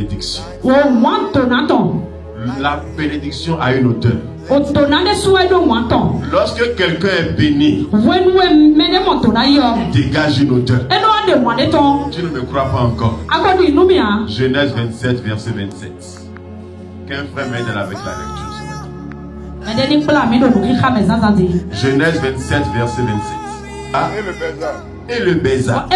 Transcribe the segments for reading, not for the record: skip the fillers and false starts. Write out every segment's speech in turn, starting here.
bénédiction. La bénédiction a une odeur. Lorsque quelqu'un est béni, il dégage une odeur. Tu ne me crois pas encore. Genèse 27, verset 27. Qu'un frère m'aide avec la lecture. Genèse 27, verset 27. Ah. Et le baisa.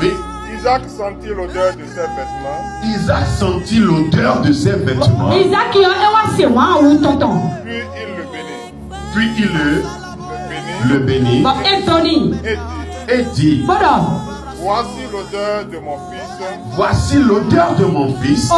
Oui. Isaac sentit l'odeur de ses vêtements. Isaac sentit l'odeur de ses vêtements. Puis il le bénit. Et dit. Voici l'odeur de mon fils. Voici l'odeur de mon fils.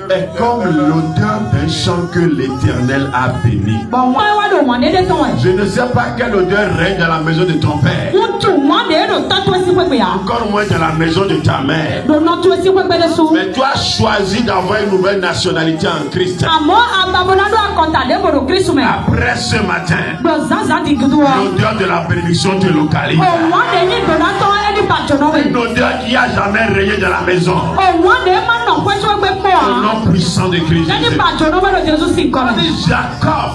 Est comme l'odeur d'un champ que l'Éternel a béni. Je ne sais pas quelle odeur règne dans la maison de ton père. Encore moins dans la maison de ta mère. Mais tu as choisi d'avoir une nouvelle nationalité en Christ. Après ce matin, l'odeur de la bénédiction te localise. Une odeur qui n'a jamais régné dans la maison. Au nom puissant de Christ. Jacob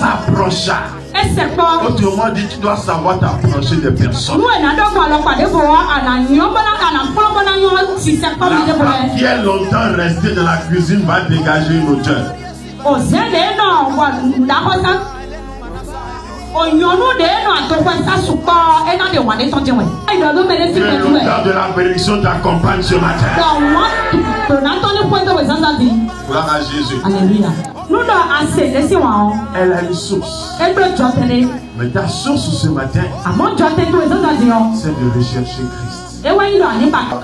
s'approcha. Autrement dit, tu dois savoir t'approcher des personnes. La femme qui est longtemps restée dans la cuisine va dégager une odeur. L'odeur de la bénédiction t'accompagne ce matin. Gloire à Jésus. Alléluia. Elle a une source. Mais ta source ce matin, c'est de rechercher Christ. Ce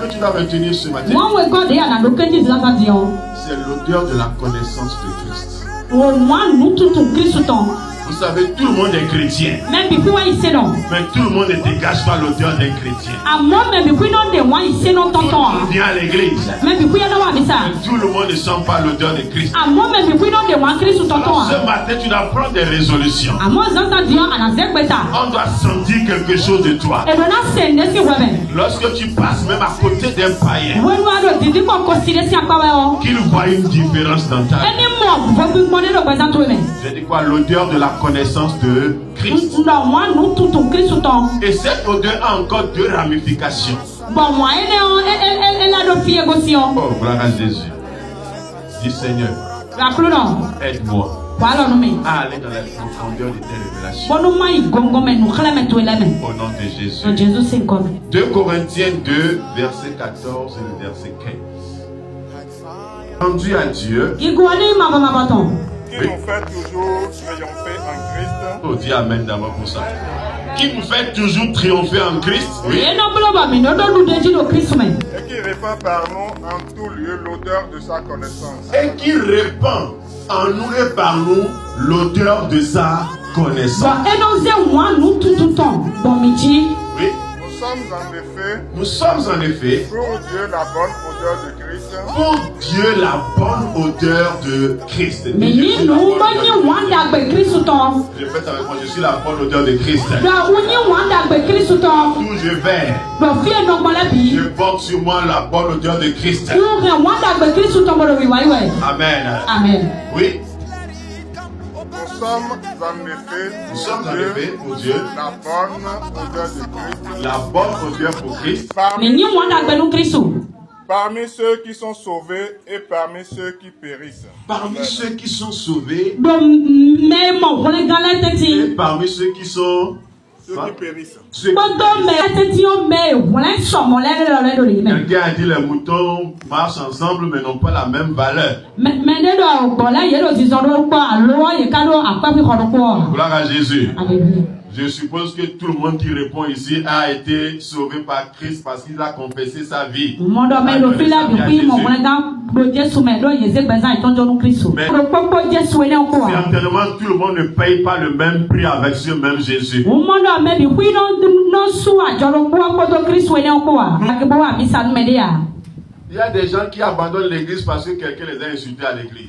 que tu dois retenir ce matin, c'est l'odeur de la connaissance de Christ. Vous savez, tout le monde est chrétien. Mais tout le monde ne dégage pas l'odeur d'un chrétien. Tout le monde vient à l'église. Mais tout le monde ne sent pas l'odeur de Christ. Alors, ce matin, tu dois prendre des résolutions. On doit sentir quelque chose de toi. Lorsque tu passes même à côté d'un païen, qu'il voit une différence dans ta vie. J'ai dit quoi? L'odeur de la connaissance de Christ. Et cette odeur a encore deux ramifications. Oh, gloire à Jésus. Dis Seigneur, aide-moi à aller dans la profondeur de tes révélations. Au nom de Jésus. 2 Corinthiens 2, verset 14 et le verset 15. Rendu à Dieu. Qui nous fait toujours triompher en Christ. Oh, dis Amen d'abord pour ça. Qui nous fait toujours triompher en Christ. Oui. Et qui répand par nous en tout lieu l'odeur de sa connaissance. Et qui répand en nous et par nous l'odeur de sa connaissance. Oui. Nous sommes en effet pour Dieu la bonne odeur de Christ. Pour Dieu la bonne odeur de Christ. Je répète avec moi, je suis la bonne odeur de Christ. D'où je vais, je porte sur moi la bonne odeur de Christ. Amen. Amen. Oui. Nous sommes en effet pour Dieu la bonne odeur de Christ. La bonne odeur pour Christ. Parmi ceux qui sont sauvés et parmi ceux qui périssent. Parmi ceux qui sont sauvés et parmi ceux qui sont périssent. Quelqu'un a dit les moutons marchent ensemble mais n'ont pas la même valeur. Gloire à Jésus. Je suppose que tout le monde qui répond ici a été sauvé par Christ parce qu'il a confessé sa vie. Mais certainement tout le monde ne paye pas le même prix avec ce même Jésus. Il y a des gens qui abandonnent l'église parce que quelqu'un les a insultés à l'église.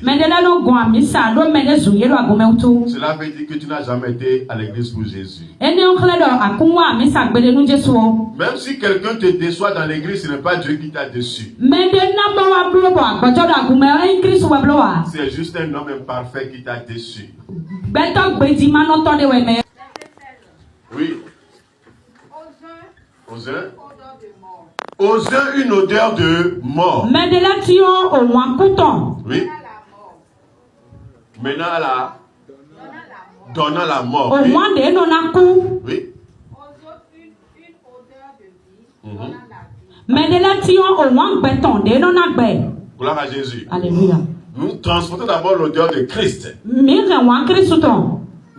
Cela veut dire que tu n'as jamais été à l'église pour Jésus. Même si quelqu'un te déçoit dans l'église, ce n'est pas Dieu qui t'a déçu. C'est juste un homme imparfait qui t'a déçu. Oui. Aux uns une odeur de mort. Oui. Maintenant à la donnant la mort. Oui. Oui. Gloire à Jésus. Alléluia. Nous transportons d'abord l'odeur de Christ.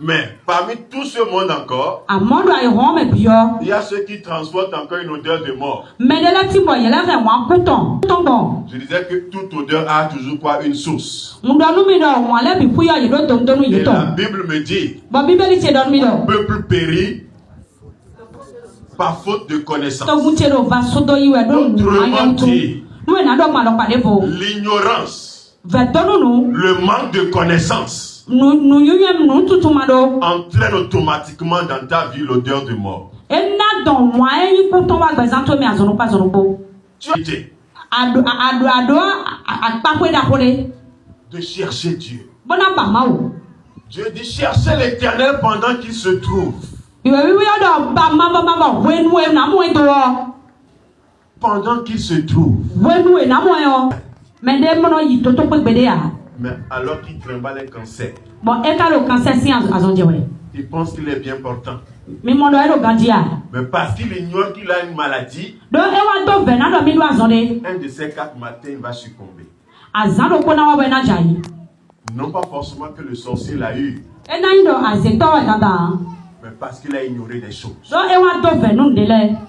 Mais parmi tout ce monde encore, il y a ceux qui transportent encore une odeur de mort. Je disais que toute odeur a toujours quoi? Une source. Et la Bible me dit, le peuple périt par faute de connaissance. Autrement dit, l'ignorance, le manque de connaissance entraîne automatiquement dans ta vie l'odeur de mort. De chercher Dieu. Dieu dit chercher l'Éternel pendant qu'il se trouve. Pendant qu'il se trouve. Mais alors qu'il trimballe un cancer, il pense qu'il est bien portant. Mais parce qu'il ignore qu'il a une maladie, un de ces 4 matins, il va succomber. Non pas forcément que le sorcier l'a eu, mais parce qu'il a ignoré des choses.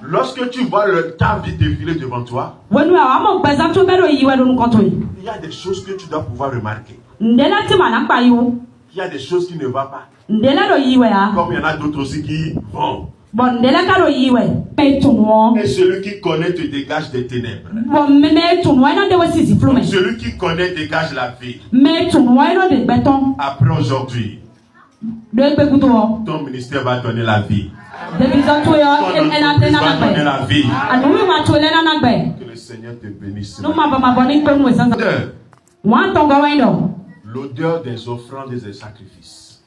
Lorsque tu vois ta vie défiler devant toi, il y a des choses que tu dois pouvoir remarquer. Il y a des choses qui ne vont pas. Comme il y en a d'autres aussi qui vont. Et celui qui connaît te dégage des ténèbres. Celui qui connaît dégage la vie. Après aujourd'hui, ton ministère va donner la vie. Ton entreprise va donner la vie. Que le Seigneur te bénisse. L'odeur des offrandes et des sacrifices.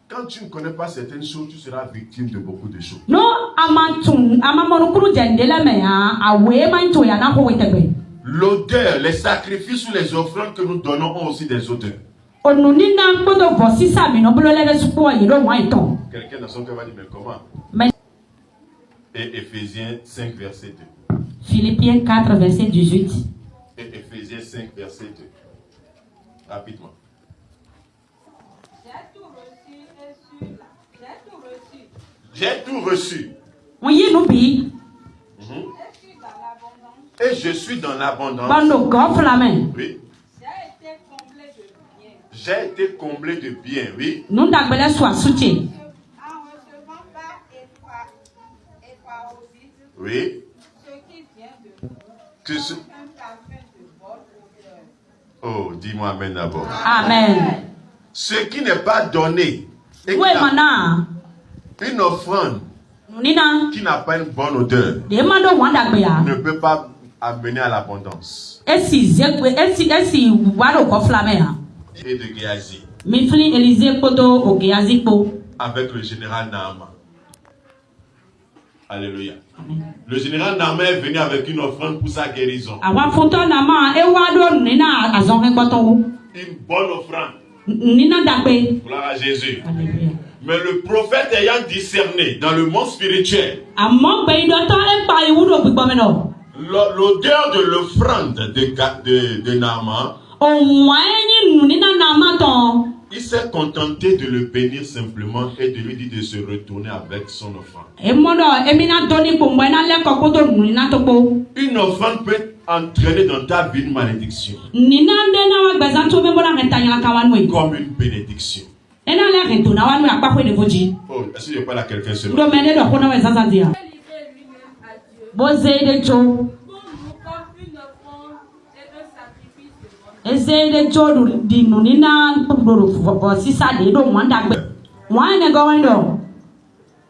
Quand tu ne connais pas certaines choses, tu seras victime de beaucoup de choses. L'odeur, les sacrifices ou les offrandes que nous donnons ont aussi des odeurs. Quelqu'un dans son cœur va dire, mais comment? Et Éphésiens 5, verset 2. Philippiens 4, verset 18. Et Éphésiens 5, verset 2. Rapidement. J'ai tout reçu. Et je suis dans l'abondance. Oui. J'ai été comblé de bien, oui. Oui. Oh, dis-moi amen d'abord. Amen. Ce qui n'est pas donné, et une offrande qui n'a pas une bonne odeur ne peut pas amener à l'abondance. Et de Géasi. Avec le général Naaman. Alléluia. Amen. Le général Naaman est venu avec une offrande pour sa guérison. Une bonne offrande. Gloire à Jésus. Alléluia. Mais le prophète ayant discerné dans le monde spirituel l'odeur de l'offrande de Naaman, il s'est contenté de le bénir simplement et de lui dire de se retourner avec son offrande. Une offrande peut entraîner dans ta vie une malédiction comme une bénédiction. Oh, est-ce que je parle à quelqu'un seulement? Bosé Joe. Eze Joe di nunina pour si ça de do mwanda gbe. Wan e going do.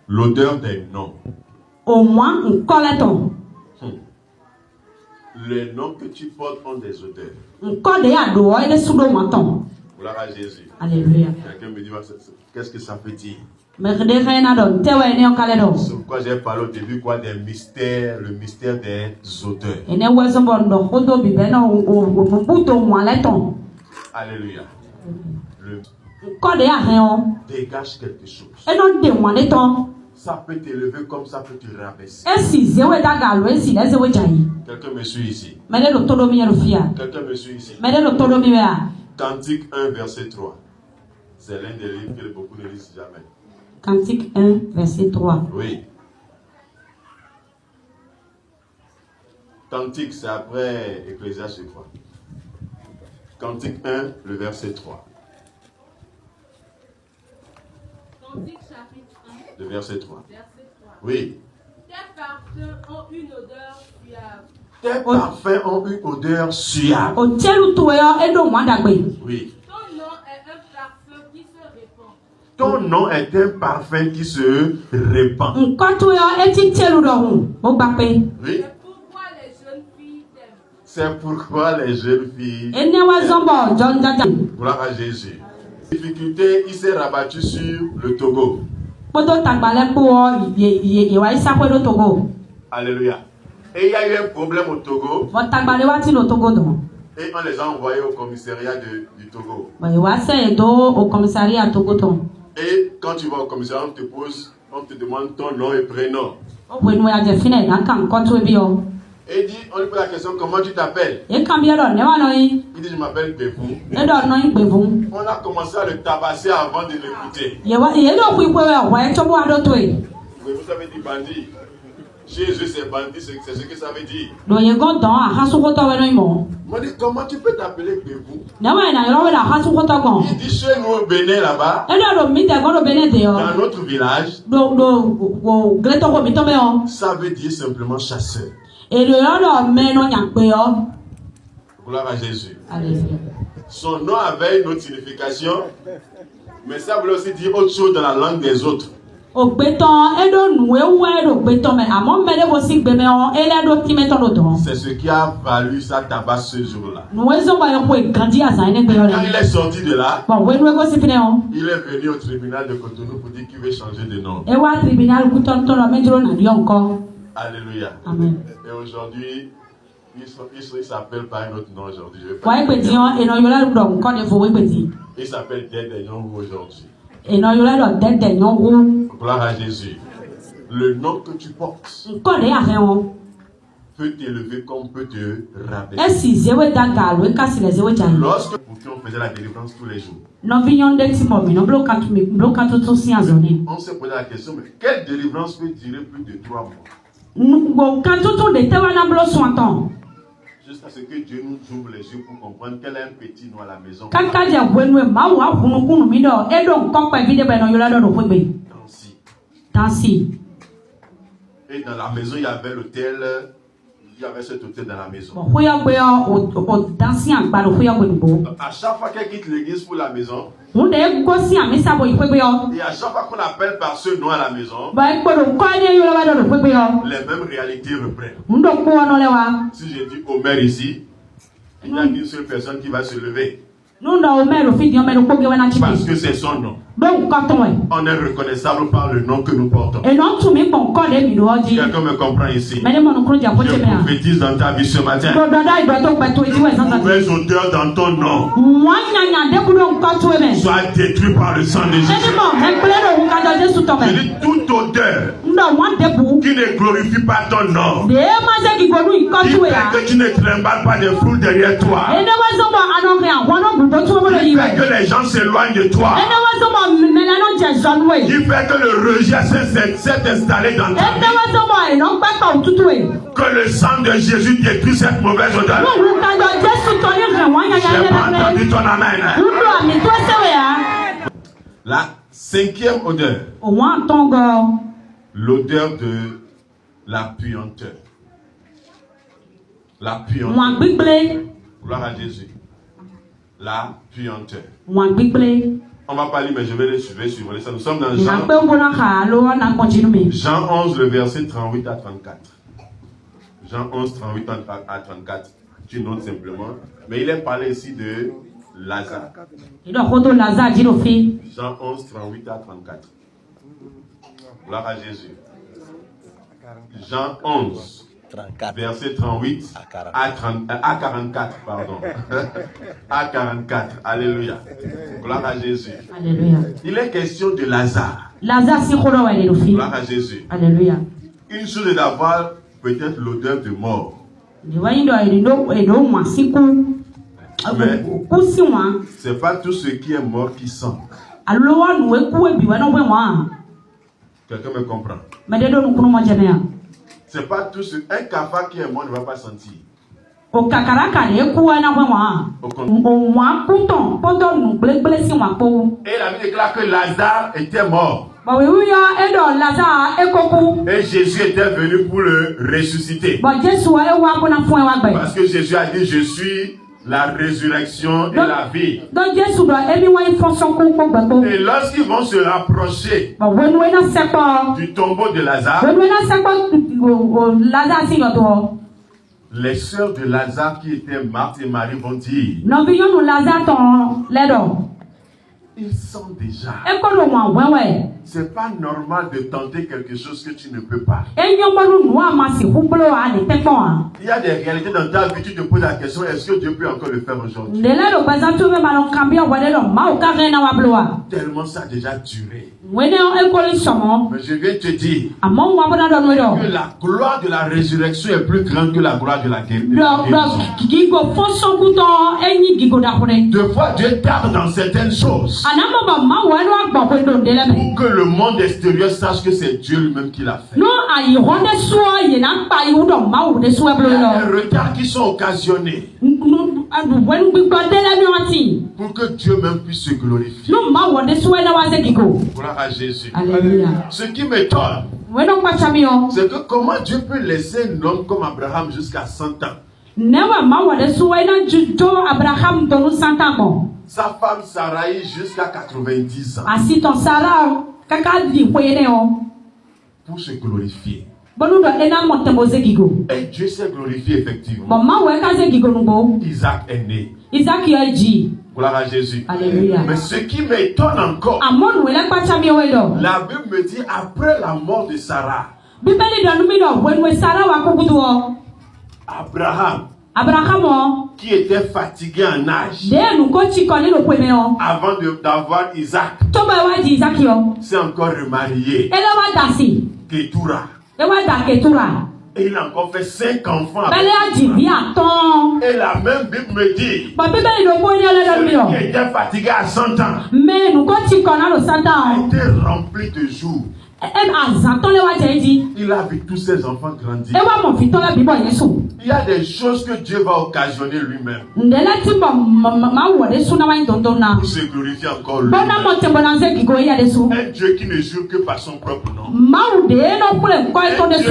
L'odeur des noms. Au moins un colleton. Les noms que tu portes ont des odeurs. Un code à do et sous do maton. Gloire à Jésus. Alléluia. Quelqu'un me dit qu'est-ce que ça veut dire? C'est pourquoi j'ai parlé au début quoi des mystères, le mystère des odeurs. Alléluia. Dégage quelque chose. Ça peut t'élever comme ça peut te rabaisser. Quelqu'un me suit ici. Quelqu'un me suit ici. Cantique 1, verset 3. C'est l'un des livres que beaucoup ne lisent jamais. Cantique 1, verset 3. Oui. Cantique, c'est après Ecclésiaste, je crois. Cantique 1, le verset 3. Cantique chapitre 1. Le verset 3. Verset 3. Oui. Tes parfums ont une odeur suave. Tes parfums ont une odeur suave. Oui. Ton nom est un parfum qui se répand. Oui. C'est pourquoi les jeunes filles t'aiment. Gloire à Jésus. Difficulté, il s'est rabattu sur le Togo. Alléluia. Et il y a eu un problème au Togo. Et on les a envoyés au commissariat du Togo. Et quand tu vas au commissariat, on te demande ton nom et prénom. Et il dit, on lui pose la question, comment tu t'appelles? Il dit, je m'appelle Bevou. On a commencé à le tabasser avant de l'écouter. Vous savez dire bandit. Jésus c'est bandit, c'est ce que ça veut dire. Moi dit, comment tu peux t'appeler Bevou? Il dit, chez nous au Bénin là-bas, dans notre village, ça veut dire simplement chasseur. Gloire à Jésus. Son nom avait une autre signification, mais ça voulait aussi dire autre chose dans la langue des autres. C'est ce qui a valu sa tabac ce jour-là. Quand il est sorti de là, il est venu au tribunal de Cotonou pour dire qu'il veut changer de nom. Alléluia. Amen. Et aujourd'hui, il s'appelle par un autre nom aujourd'hui. Il s'appelle Dede Nyong'o aujourd'hui. Gloire à Jésus. Le nom que tu portes peut t'élever comme peut te rabaisser. Lorsque on faisait la délivrance tous les jours, on se posait la question, mais quelle délivrance peut durer plus de 3 mois? Jusqu'à ce que Dieu nous ouvre les yeux pour comprendre qu'elle a un petit nom à la maison. Dansi. Et dans la maison, il y avait l'hôtel. Il y avait cet hôtel dans la maison. À chaque fois qu'elle quitte l'église pour la maison, et à chaque fois qu'on appelle par ce nom à la maison, les mêmes réalités reprennent. Si je dis Omer ici, il n'y a qu'une seule personne qui va se lever. Parce que c'est son nom. On est reconnaissable par le nom que nous portons. Quelqu'un me comprend ici. Je prophétise dans ta vie ce matin. Mauvaise odeur dans ton nom soit détruite par le sang de Jésus. Je dis toute odeur qui ne glorifie pas ton nom, qui fait que tu ne trimbales pas des foules derrière toi, qui fait que les gens s'éloignent de toi, qui fait que le rejet s'est installé dans ta vie. Que le sang de Jésus détruise cette mauvaise odeur. J'ai pas entendu ton amen. La 5e odeur, l'odeur de la puanteur. La puanteur. Gloire à Jésus. La puanteur. On va pas lire, mais je vais les suivre. Nous sommes dans Jean 11, le verset 38 à 34. Jean 11, 38 à 34. Tu notes simplement. Mais il est parlé ici de Lazare. Jean 11, 38 à 34. Gloire à Jésus. Jean 11, 34. Verset 38 à 44. Pardon. À 44. Alléluia. Gloire à Jésus. Alléluia. Il est question de Lazare. Gloire à Jésus. Alléluia. Une chose est d'avoir peut-être l'odeur de mort. Mais c'est pas tout ce qui est mort qui sent. Quelqu'un me comprend? C'est pas tout ce... Un cafard qui est mort ne va pas sentir. Et la Bible déclare que Lazare était mort. Et Jésus était venu pour le ressusciter. Parce que Jésus a dit, je suis la résurrection et la vie. Et lorsqu'ils vont se rapprocher du tombeau de Lazare, les sœurs de Lazare qui étaient Marthe et Marie vont dire, ils sentent déjà. C'est pas normal de tenter quelque chose que tu ne peux pas. Il y a des réalités dans ta vie, tu te poses la question, est-ce que Dieu peut encore le faire aujourd'hui? Tellement ça a déjà duré. Mais je viens te dire que la gloire de la résurrection est plus grande que la gloire de la guérison. Deux fois Dieu tarde dans certaines choses pour que le monde extérieur sache que c'est Dieu lui-même qui l'a fait. Il y a des retards qui sont occasionnés pour que Dieu même puisse se glorifier. Gloire à Jésus. Alléluia. Ce qui m'étonne, c'est que comment Dieu peut laisser un homme comme Abraham jusqu'à 100 ans. Sa femme Sarai jusqu'à 90 ans. Pour se glorifier. Et Dieu s'est glorifié effectivement. Isaac est né. Gloire à Jésus. Alléluia. Mais ce qui m'étonne encore, la Bible me dit après la mort de Sarah, Abraham, qui était fatigué en âge, avant d'avoir Isaac, s'est encore remarié. Ketura. Et il a encore fait 5 enfants. Et la même Bible me dit celui qui était fatigué à 100 ans a été rempli de jours. Il a vu tous ses enfants grandir. Il y a des choses que Dieu va occasionner lui-même pour se glorifier encore lui-même. Un Dieu qui ne joue que par son propre nom. Un Dieu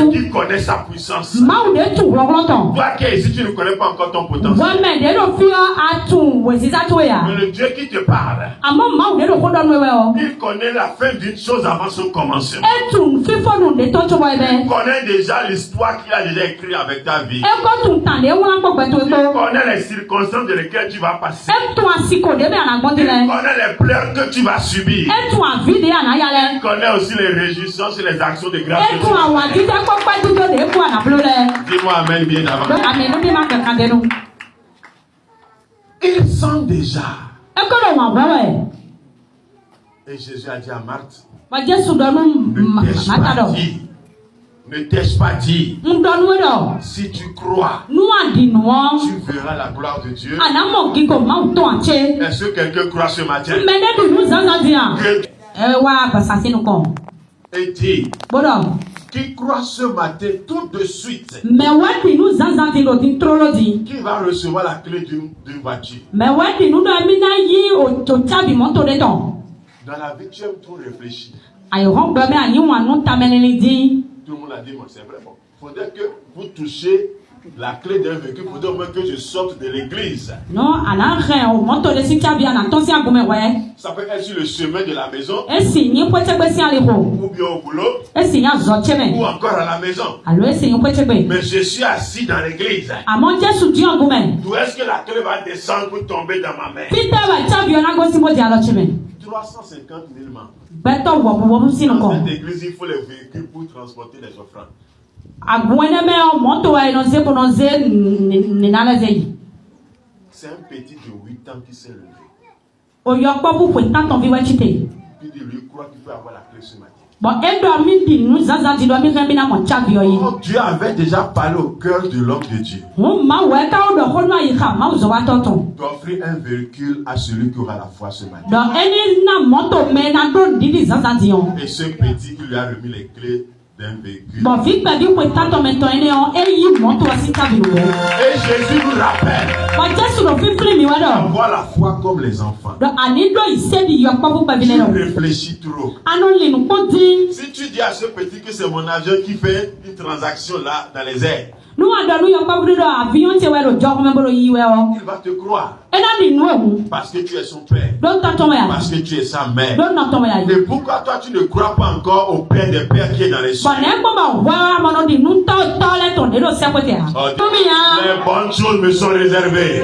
qui connaît sa puissance. Toi qui es ici, tu ne connais pas encore ton potentiel. Mais le Dieu qui te parle, il connaît la fin d'une chose avant son commencement. Il connaît déjà l'histoire qu'il a déjà écrite avec ta vie. Il connaît les circonstances dans lesquelles tu vas passer. Il connaît les pleurs que tu vas subir. Il connaît aussi les réjouissances et les actions de grâce que tu vas faire. Dis-moi amen bien avant. Ils sont déjà. Et Jésus a dit à Marthe, ne t'ai-je pas dit, si tu crois, tu verras la gloire de Dieu. Est-ce que quelqu'un croit ce matin? Et dit, qui croit ce matin tout de suite, qui va recevoir la clé d'une voiture. Dans la vie, tu aimes trop réfléchir. Tout le monde a dit, bon, c'est vrai. Bon, il faudrait que vous touchiez La clé d'un véhicule pour dire que je sorte de l'église. Non, Ça peut être sur le chemin de la maison. Ou bien au boulot. Ou encore à la maison. Mais je suis assis dans l'église. D'où est-ce que la clé va descendre pour tomber dans ma main? 350 000 membres. Dans cette église, il faut les véhicules pour transporter les offrandes. C'est un petit de 8 ans qui s'est levé. Il dit, lui croit qu'il peut avoir la clé ce matin. Oh, Dieu avait déjà parlé au cœur de l'homme de Dieu d'offrir un véhicule à celui qui aura la foi ce matin. Et ce petit qui lui a remis les clés d'un véhicule. Et Jésus nous rappelle avoir la foi comme les enfants. Tu réfléchis trop. Si tu dis à ce petit que c'est mon agent qui fait une transaction là dans les airs, il va te croire. Parce que tu es son père. Parce que tu es sa mère. Mais pourquoi toi tu ne crois pas encore au Père des Pères qui est dans les cieux? Les bonnes choses me sont réservées.